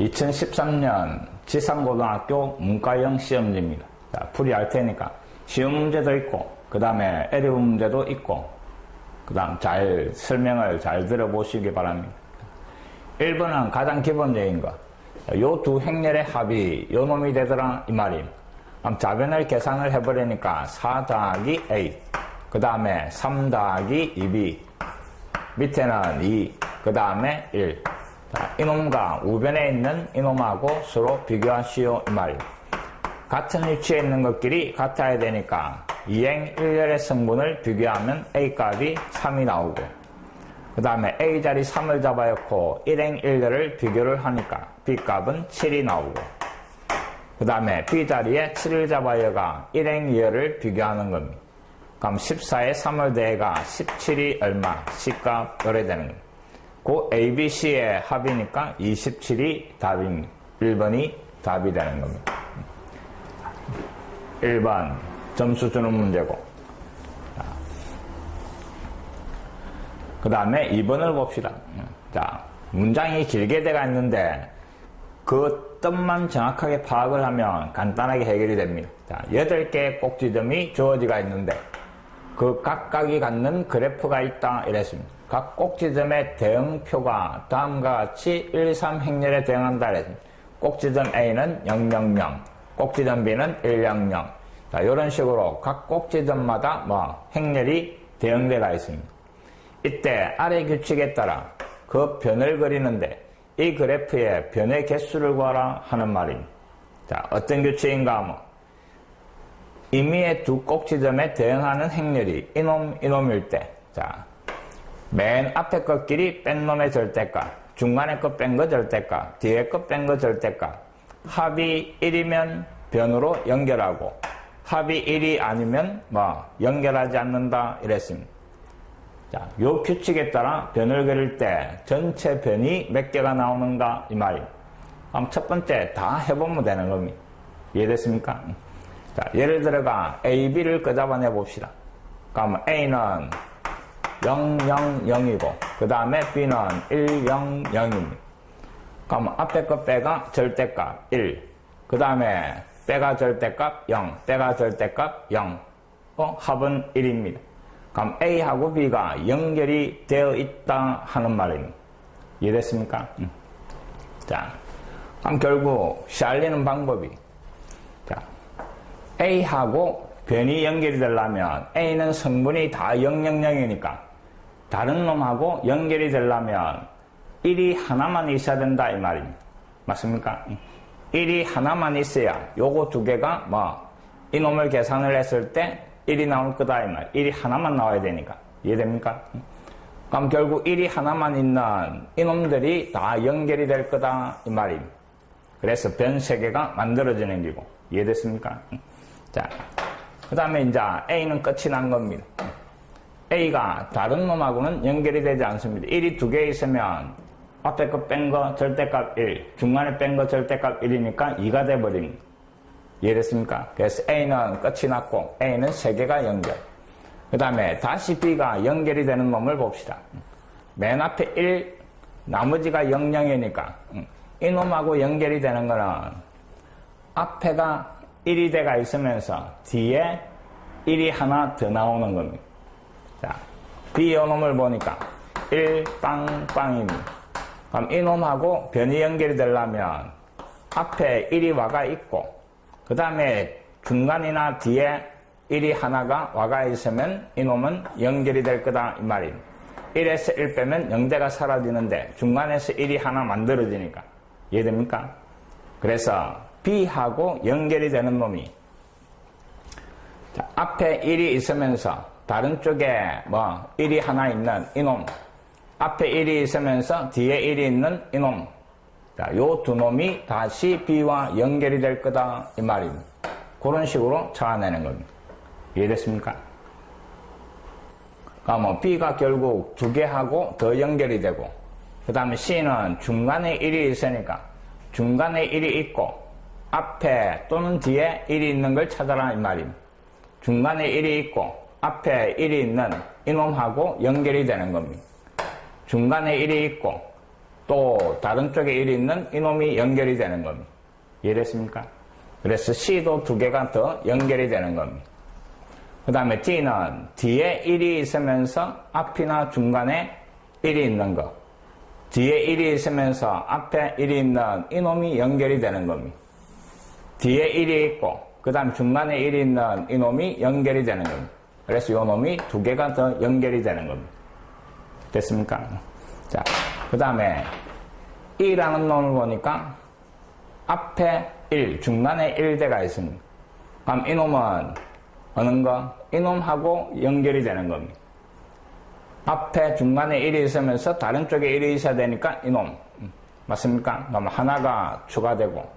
2013년 지상고등학교 문과형 시험지입니다. 자, 풀이할 테니까 쉬운 문제도 있고 그 다음에 어려운 문제도 있고 그 다음 잘 설명을 잘 들어보시기 바랍니다. 1번은 가장 기본적인 거. 요 두 행렬의 합이 요 놈이 되더라 이 말임. 그럼 좌변을 계산을 해버리니까 4 더하기 A 그 다음에 3 더하기 2B 밑에는 2 그 다음에 1. 자, 이놈과 우변에 있는 이놈하고 서로 비교하시오 이 말이에요. 같은 위치에 있는 것끼리 같아야 되니까 2행 1열의 성분을 비교하면 A값이 3이 나오고 그 다음에 A자리 3을 잡아놓고 1행 1열을 비교를 하니까 B값은 7이 나오고 그 다음에 B자리에 7을 잡아여가 1행 2열을 비교하는 겁니다. 그럼 14에 3을 더해가 17이 얼마? C값 열어야 되는 겁니다. 그 A, B, C의 합이니까 27이 답입니다. 1번이 답이 되는 겁니다. 1번 점수 주는 문제고 그 다음에 2번을 봅시다. 자, 문장이 길게 돼가 있는데 그 뜻만 정확하게 파악을 하면 간단하게 해결이 됩니다. 자, 8개의 꼭지점이 주어지가 있는데 그 각각이 갖는 그래프가 있다 이랬습니다. 각 꼭지점의 대응표가 다음과 같이 1, 3 행렬에 대응한다 이랬습니다. 꼭지점 A는 0, 0, 0, 꼭지점 B는 1, 0, 0. 자, 이런 식으로 각 꼭지점마다 행렬이 대응되어 있습니다. 이때 아래 규칙에 따라 그 변을 그리는데 이 그래프의 변의 개수를 구하라 하는 말입니다. 자, 어떤 규칙인가 임의의 두 꼭지점에 대응하는 행렬이 이놈일 때, 자, 맨 앞에 것끼리 뺀 놈의 절대값, 중간에 것 뺀 거 절대값, 뒤에 것 뺀 거 절대값, 합이 1이면 변으로 연결하고, 합이 1이 아니면 연결하지 않는다 이랬습니다. 자, 요 규칙에 따라 변을 그릴 때 전체 변이 몇 개가 나오는가 이 말입니다. 그럼 첫 번째 다 해보면 되는 겁니다. 이해됐습니까? 자, 예를 들어가 A, B를 끄잡아내 봅시다. 그럼 A는 0, 0, 0이고 그 다음에 B는 1, 0, 0입니다. 그럼 앞에 거 빼가 절대값 1, 그 다음에 빼가 절대값 0, 빼가 절대값 0, 합은 1입니다. 그럼 A하고 B가 연결이 되어 있다 하는 말입니다. 이해됐습니까? 자, 그럼 결국 시알리는 방법이 자, A하고 변이 연결이 되려면 A는 성분이 다 0, 0, 0이니까 다른 놈하고 연결이 되려면 1이 하나만 있어야 된다 이 말입니다. 맞습니까? 1이 하나만 있어야 요거 두 개가 이놈을 계산을 했을 때 1이 나올 거다 이 말. 1이 하나만 나와야 되니까. 이해됩니까? 그럼 결국 1이 하나만 있는 이놈들이 다 연결이 될 거다 이 말입니다. 그래서 변 3개가 만들어지는 기고. 이해됐습니까? 자, 그 다음에 이제 A는 끝이 난 겁니다. A가 다른 놈하고는 연결이 되지 않습니다. 1이 2개 있으면 앞에 거 뺀 거 절대값 1, 중간에 뺀 거 절대값 1이니까 2가 돼버립니다. 이해됐습니까? 그래서 A는 끝이 났고 A는 3개가 연결. 그 다음에 다시 B가 연결이 되는 놈을 봅시다. 맨 앞에 1, 나머지가 0, 0이니까 이 놈하고 연결이 되는 거는 앞에가 1이 돼가 있으면서 뒤에 1이 하나 더 나오는 겁니다. 자, B 요놈을 보니까 1, 빵입니다. 그럼 이 놈하고 변이 연결이 되려면 앞에 1이 와가 있고 그 다음에 중간이나 뒤에 1이 하나가 와가 있으면 이놈은 연결이 될 거다 이 말입니다. 1에서 1 빼면 0대가 사라지는데 중간에서 1이 하나 만들어지니까. 이해됩니까? 그래서 B하고 연결이 되는 놈이 자, 앞에 1이 있으면서 다른 쪽에 1이 하나 있는 이놈, 앞에 1이 있으면서 뒤에 1이 있는 이놈, 자, 요 두 놈이 다시 B와 연결이 될 거다 이 말입니다. 그런 식으로 찾아내는 겁니다. 이해됐습니까? 그러면 B가 결국 2개하고 더 연결이 되고 그 다음에 C는 중간에 1이 있으니까 중간에 1이 있고 앞에 또는 뒤에 1이 있는 걸 찾아라 이 말입니다. 중간에 1이 있고 앞에 1이 있는 이놈하고 연결이 되는 겁니다. 중간에 1이 있고 또 다른 쪽에 1이 있는 이놈이 연결이 되는 겁니다. 이해됐습니까? 그래서 C도 두 개가 더 연결이 되는 겁니다. 그 다음에 D는 뒤에 1이 있으면서 앞이나 중간에 1이 있는 거. 뒤에 1이 있으면서 앞에 1이 있는 이놈이 연결이 되는 겁니다. 뒤에 1이 있고 그 다음 중간에 1이 있는 이놈이 연결이 되는 겁니다. 그래서 이 놈이 두 개가 더 연결이 되는 겁니다. 됐습니까? 자, 그 다음에 2라는 놈을 보니까 앞에 1, 중간에 1대가 있습니다. 그럼 이놈은 어느 거? 이놈하고 연결이 되는 겁니다. 앞에 중간에 1이 있으면서 다른 쪽에 1이 있어야 되니까 이놈. 맞습니까? 그럼 하나가 추가되고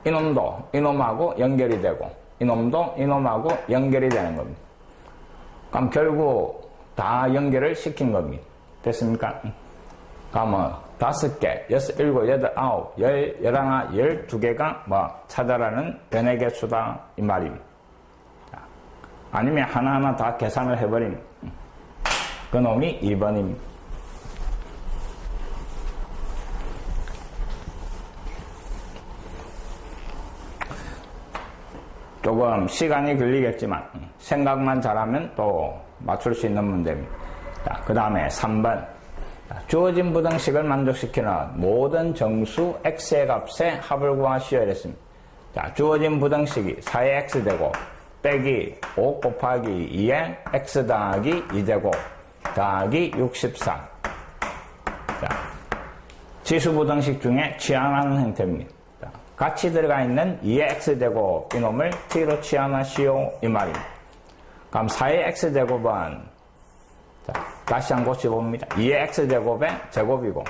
이놈도 이놈하고 연결이 되고 이놈도 이놈하고 연결이 되는 겁니다. 그럼 결국 다 연결을 시킨 겁니다. 됐습니까? 그러면 5개, 6, 7, 8, 9, 10, 11, 12개가 뭐 찾아라는 변의 개수다 이 말입니다. 아니면 하나하나 다 계산을 해버리면 그 놈이 2번입니다. 조금 시간이 걸리겠지만 생각만 잘하면 또 맞출 수 있는 문제입니다. 그 다음에 3번 주어진 부등식을 만족시키는 모든 정수 x의 값의 합을 구하시오 이랬습니다. 자, 주어진 부등식이 4의 x제곱 빼기 5 곱하기 2의 x 더하기 2제곱 더하기 64. 자, 지수부등식 중에 치환하는 형태입니다. 자, 같이 들어가 있는 2의 x제곱 이놈을 t로 치환하시오 이 말입니다. 그럼 4의 x제곱은 자, 다시 한번 고쳐봅니다. 2의 x제곱의 제곱이고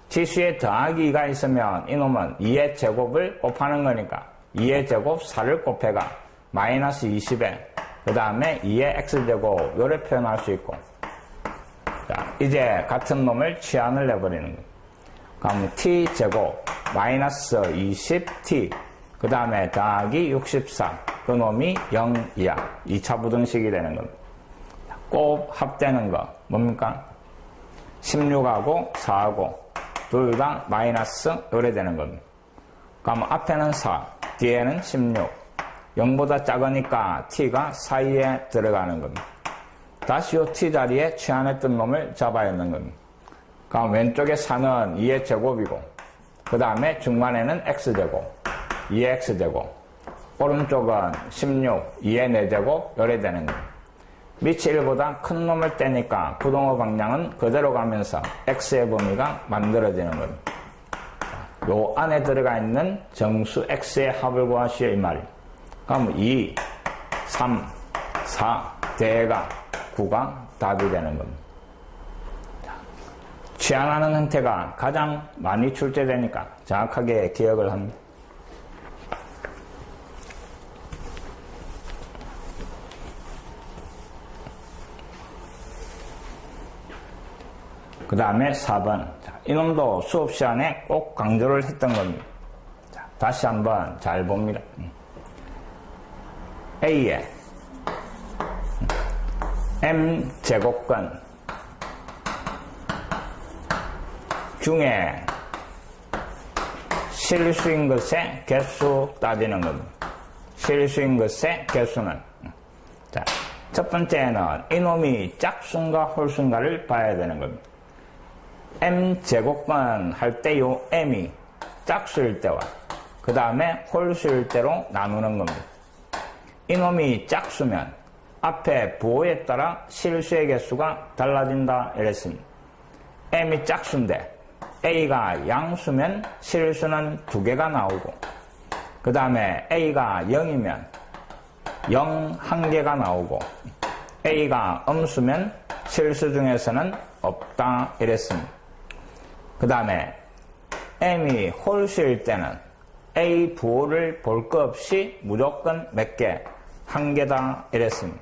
지수에 더하기 2가 있으면 이놈은 2의 제곱을 곱하는 거니까 2의 제곱 4를 곱해가 마이너스 20에 그 다음에 2의 x제곱 요래 표현할 수 있고 자, 이제 같은 놈을 치환을 내버리는 거예요. 그럼 t제곱 마이너스 20t 그 다음에 더하기 64 그 놈이 0이야. 2차 부등식이 되는 겁니다. 꼭 합되는 거 뭡니까? 16하고 4하고 둘 다 마이너스 요래 되는 겁니다. 그럼 앞에는 4 뒤에는 16 0보다 작으니까 t가 사이에 들어가는 겁니다. 다시 요 t 자리에 치환했던 놈을 잡아야 하는 겁니다. 그럼 왼쪽에 4는 2의 제곱이고 그 다음에 중간에는 x제곱 2의 x제곱 오른쪽은 16 2의 4제곱 요래 되는 겁니다. 밑이 1보다 큰 놈을 떼니까 부동호 방향은 그대로 가면서 x의 범위가 만들어지는 겁니다. 요 안에 들어가 있는 정수 x의 합을 구하시오 이 말입니다. 그럼 2, 3, 4, 대가 9가 답이 되는 겁니다. 치환하는 형태가 가장 많이 출제되니까 정확하게 기억을 합니다. 그 다음에 4번. 이놈도 수업 시간에 꼭 강조를 했던 겁니다. 자, 다시 한번 잘 봅니다. A의 m제곱근 중에 실수인 것의 개수 따지는 겁니다. 실수인 것의 개수는 자, 첫 번째는 이놈이 짝수인가 홀수인가를 봐야 되는 겁니다. m제곱근 할 때 요 m이 짝수일 때와 그 다음에 홀수일 때로 나누는 겁니다. 이놈이 짝수면 앞에 부호에 따라 실수의 개수가 달라진다 이랬습니다. m이 짝수인데 a가 양수면 실수는 2개가 나오고 그 다음에 a가 0이면 0 1개가 나오고 a가 음수면 실수 중에서는 없다 이랬습니다. 그 다음에 m이 홀수일 때는 a 부호를 볼 것 없이 무조건 몇 개? 1개다 이랬습니다.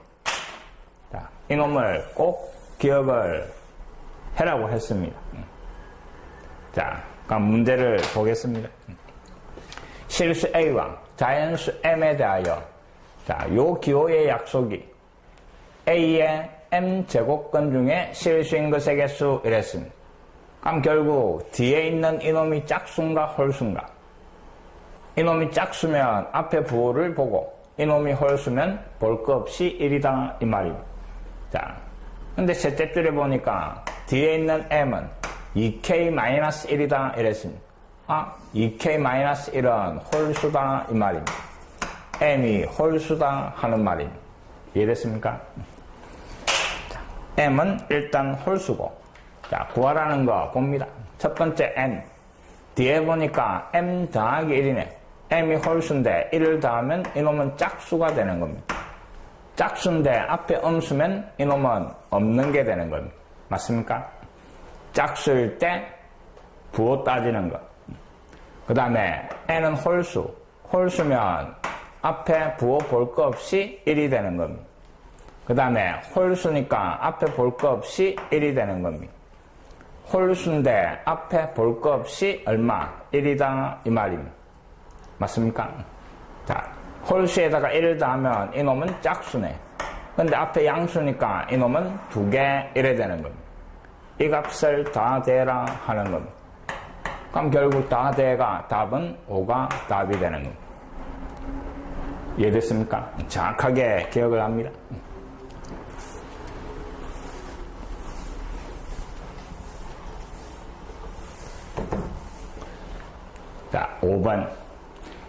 자, 이놈을 꼭 기억을 해라고 했습니다. 자, 그럼 문제를 보겠습니다. 실수 a와 자연수 m에 대하여 자, 요 기호의 약속이 a의 m제곱근 중에 실수인 것의 개수 이랬습니다. 그럼 결국 뒤에 있는 이놈이 짝수인가 홀수인가? 이놈이 짝수면 앞에 부호를 보고 이놈이 홀수면 볼 거 없이 1이다 이 말입니다. 자, 근데 셋째 줄에 보니까 뒤에 있는 m은 2k-1이다 이랬습니다. 2k-1은 홀수다 이 말입니다. m이 홀수다 하는 말입니다. 이해됐습니까? 자, m은 일단 홀수고, 자, 구하라는 거 봅니다. 첫 번째 n. 뒤에 보니까 m 더하기 1이네. m이 홀수인데 1을 더하면 이놈은 짝수가 되는 겁니다. 짝수인데 앞에 음수면 이놈은 없는 게 되는 겁니다. 맞습니까? 짝수일 때 부호 따지는 거. 그 다음에 n은 홀수. 홀수면 앞에 부호 볼 거 없이 1이 되는 겁니다. 그 다음에 홀수니까 앞에 볼 거 없이 1이 되는 겁니다. 홀수인데 앞에 볼 거 없이 얼마? 1이다 이 말입니다. 맞습니까? 자, 홀수에다가 1을 더하면 이놈은 짝수네. 근데 앞에 양수니까 이놈은 2개 1이 되는 겁니다. 이 값을 다 대라 하는 겁니다. 그럼 결국 다 대가 답은 5가 답이 되는 겁니다. 이해됐습니까? 정확하게 기억을 합니다. 자, 5번.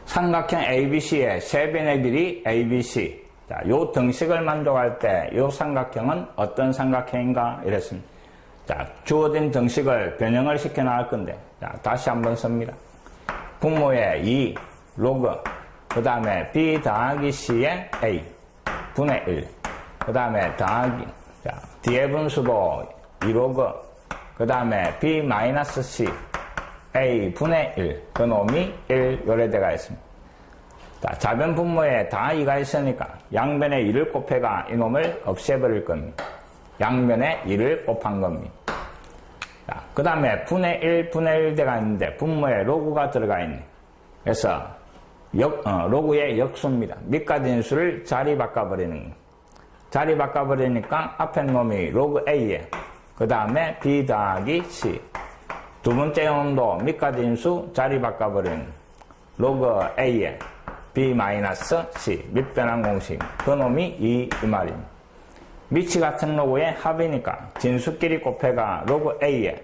삼각형 ABC의 세 변의 길이 ABC. 자, 요 등식을 만족할 때 요 삼각형은 어떤 삼각형인가 이랬습니다. 자, 주어진 등식을 변형을 시켜 나갈 건데, 자, 다시 한번 씁니다. 분모의 2 로그, 그 다음에 B 더하기 C의 A 분의 1, 그 다음에 더하기, 자, 뒤에 분수도 2 로그, 그 다음에 B 마이너스 C A 분의 1, 그 놈이 1 요래대가 있습니다. 자, 좌변 분모에 다 2가 있으니까 양변에 2를 곱해가 이놈을 없애버릴 겁니다. 양변에 2를 곱한 겁니다. 자, 그 다음에 분의 1, 분의 1대가 있는데 분모에 로그가 들어가 있네. 그래서 로그의 역수입니다. 밑까지 인수를 자리 바꿔버리는 겁니다. 자리 바꿔버리니까 앞에 놈이 로그 A에, 그 다음에 B 더하기 C. 두 번째 놈도 밑까지 인수 자리 바꿔버리는 로그 A에 B 마이너스 C 밑변환 공식. 그 놈이 2 이 말입니다. 밑이 같은 로그의 합이니까 진수끼리 곱해가 로그 A에,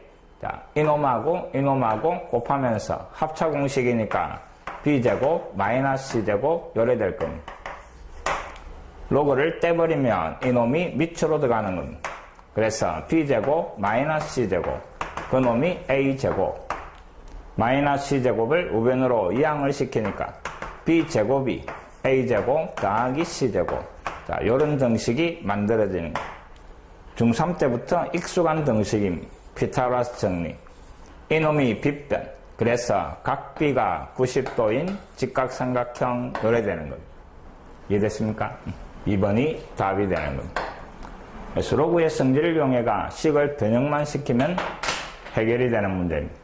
자, 이놈하고 이놈하고 곱하면서 합차 공식이니까 B제곱 마이너스 C제곱 요래될 겁니다. 로그를 떼버리면 이놈이 밑으로 들어가는 겁니다. 그래서 B제곱 마이너스 C제곱, 그 놈이 A제곱, 마이너스 C제곱을 우변으로 이항을 시키니까 B제곱이 A제곱 더하기 C제곱. 자, 요런 등식이 만들어지는 거예요. 중3 때부터 익숙한 등식입니다. 피타고라스 정리. 이놈이 빗변. 그래서 각 B가 90도인 직각삼각형 요래되는 겁니다. 이해됐습니까? 2번이 답이 되는 겁니다. 그래서 로그의 성질을 이용해가 식을 변형만 시키면 해결이 되는 문제입니다.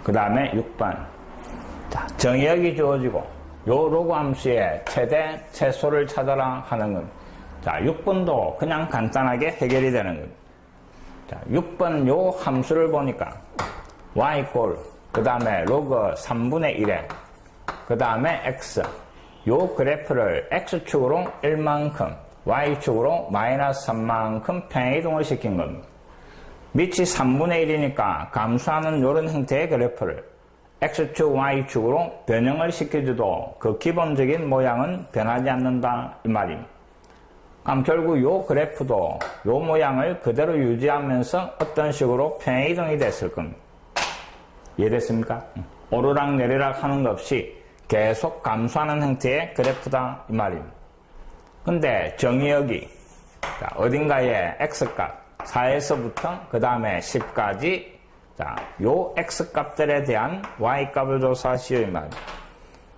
그 다음에 6번. 자, 정의역이 주어지고 요 로그 함수의 최대 최소를 찾아라 하는 겁니다. 자, 6번도 그냥 간단하게 해결이 되는 겁니다. 자, 6번 요 함수를 보니까 y 그 다음에 로그 3분의 1에 그 다음에 x, 요 그래프를 x축으로 1만큼 y축으로 마이너스 3만큼 평행이동을 시킨 겁니다. 밑이 3분의 1이니까 감소하는 이런 형태의 그래프를 x축, y축으로 변형을 시켜줘도 그 기본적인 모양은 변하지 않는다 이 말입니다. 그럼 결국 요 그래프도 요 모양을 그대로 유지하면서 어떤 식으로 평행이동이 됐을 겁니다. 이해됐습니까? 오르락 내리락 하는 것 없이 계속 감소하는 형태의 그래프다 이 말입니다. 근데 정의역이 어딘가에 x값 4에서부터 그 다음에 10까지, 자, 요 x값들에 대한 y값을 조사하시오 이 말입니다.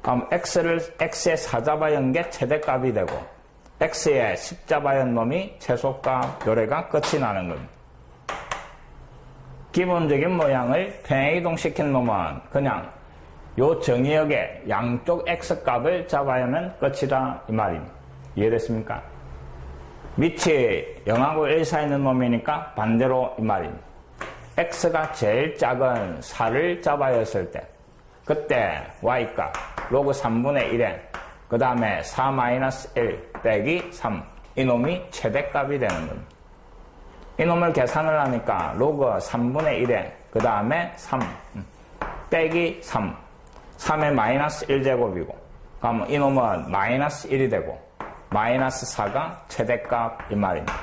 그럼 x에 4 잡아연 게 최대값이 되고 x에 10 잡아연 놈이 최소값, 요래가 끝이 나는 겁니다. 기본적인 모양을 평행이동 시킨 놈은 그냥 요 정의역의 양쪽 x값을 잡아야만 끝이다 이 말입니다. 이해됐습니까? 밑이 0하고 1 사이에 있는 놈이니까 반대로 이 말입니다. x가 제일 작은 4를 잡아야 했을 때 그때 y값 로그 3분의 1에 그 다음에 4-1 빼기 3 이놈이 최대값이 되는 겁니다. 이놈을 계산을 하니까 로그 3분의 1에 그 다음에 3 빼기 3 3의 마이너스 1제곱이고 그러면 이놈은 마이너스 1이 되고 마이너스 4가 최대값 이 말입니다.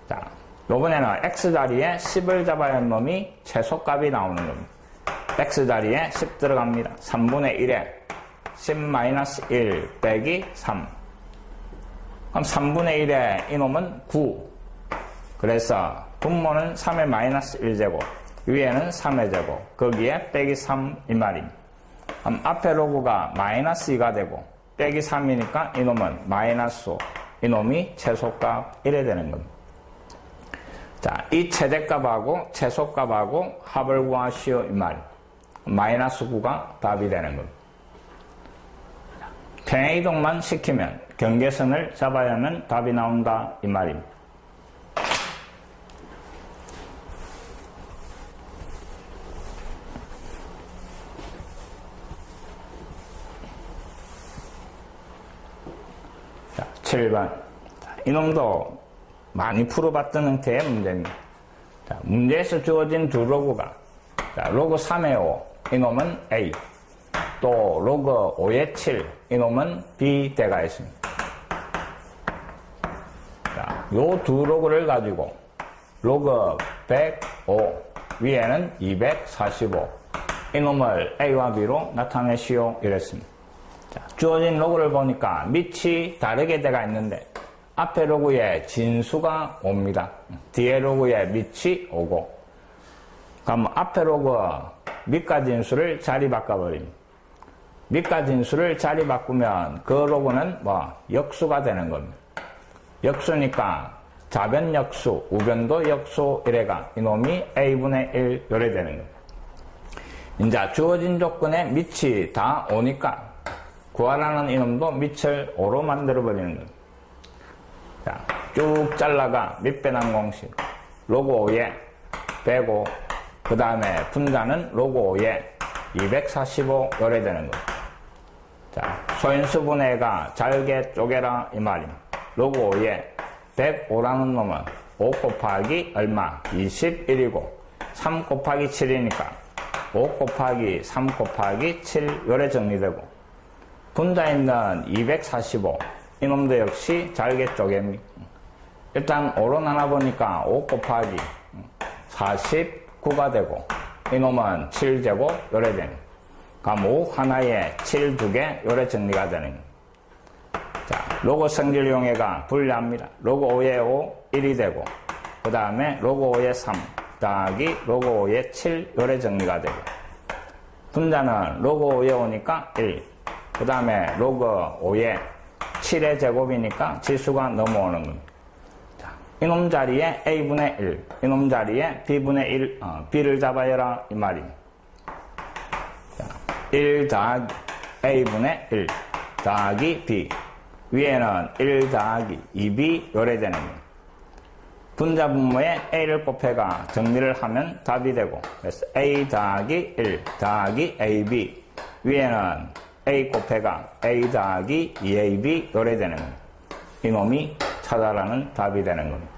자, 요번에는 x자리에 10을 잡아야 하는 놈이 최소값이 나오는 겁니다. x자리에 10 들어갑니다. 3분의 1에 10-1 빼기 3 그럼 3분의 1에 이놈은 9 그래서 분모는 3의 마이너스 1제곱 위에는 3의 제곱 거기에 빼기 3 이 말입니다. 그럼 앞에 로그가 마이너스 2가 되고 빼기 3이니까 이놈은 마이너스 5 이놈이 최소값 1이 되는 겁니다. 자, 이 최대값하고 최소값하고 합을 구하시오 이 말. 마이너스 9가 답이 되는 겁니다. 평행이동만 시키면 경계선을 잡아야 하면 답이 나온다 이 말입니다. 자, 7번. 이놈도 많이 풀어봤던 형태의 문제입니다. 자, 문제에서 주어진 두 로그가 자, 로그 3의 5 이놈은 A 또 로그 5의 7 이놈은 B 대가 있습니다. 자, 요 두 로그를 가지고 로그 105 위에는 245 이놈을 A와 B로 나타내시오 이랬습니다. 자, 주어진 로그를 보니까 밑이 다르게 돼가 있는데 앞에 로그에 진수가 옵니다. 뒤에 로그에 밑이 오고 그럼 앞에 로그 밑과 진수를 자리 바꿔버립니다. 밑과 진수를 자리 바꾸면 그 로그는 역수가 되는 겁니다. 역수니까 좌변 역수, 우변도 역수 이래가 이놈이 A분의 1 요래 되는 겁니다. 이제 주어진 조건에 밑이 다 오니까 구하라는 이놈도 밑을 5로 만들어버리는 겁니다. 자, 쭉 잘라가 밑배낭 공식 로그 5에 105 그 다음에 분자는 로그 5에 245 요래 되는 겁니다. 자, 소인수분해가 잘게 쪼개라 이 말입니다. 로그 5에 105라는 놈은 5 곱하기 얼마? 21이고 3 곱하기 7이니까 5 곱하기 3 곱하기 7 요래 정리되고 분자에 있는 245 이놈도 역시 잘게 쪼갭니다. 일단 5로 나눠보니까 5 곱하기 49가 되고 이놈은 7제곱 요래 됩니다. 그럼 5 하나에 7 2개 요래 정리가 되는 겁니다. 자, 로그 성질용해가 분리합니다. 로그 5에 5 1이 되고 그 다음에 로그 5에 3 더하기 로그 5에 7 요래 정리가 되고 분자는 로그 5에 오니까 1 그 다음에 로그 5에 7의 제곱이니까 지수가 넘어오는 겁니다. 자, 이놈 자리에 A분의 1 이놈 자리에 B분의 1 B를 잡아야라 이 말입니다. 자, 1 더하기 A분의 1 더하기 B 위에는 1 더하기 2B 요래 되는 겁니다. 분자 분모에 A를 곱해가 정리를 하면 답이 되고 그래서 A 더하기 1 더하기 AB 위에는 A 곱해가 A 더하기 2AB 요래 되는 겁니다. 이놈이 찾아라는 답이 되는 겁니다.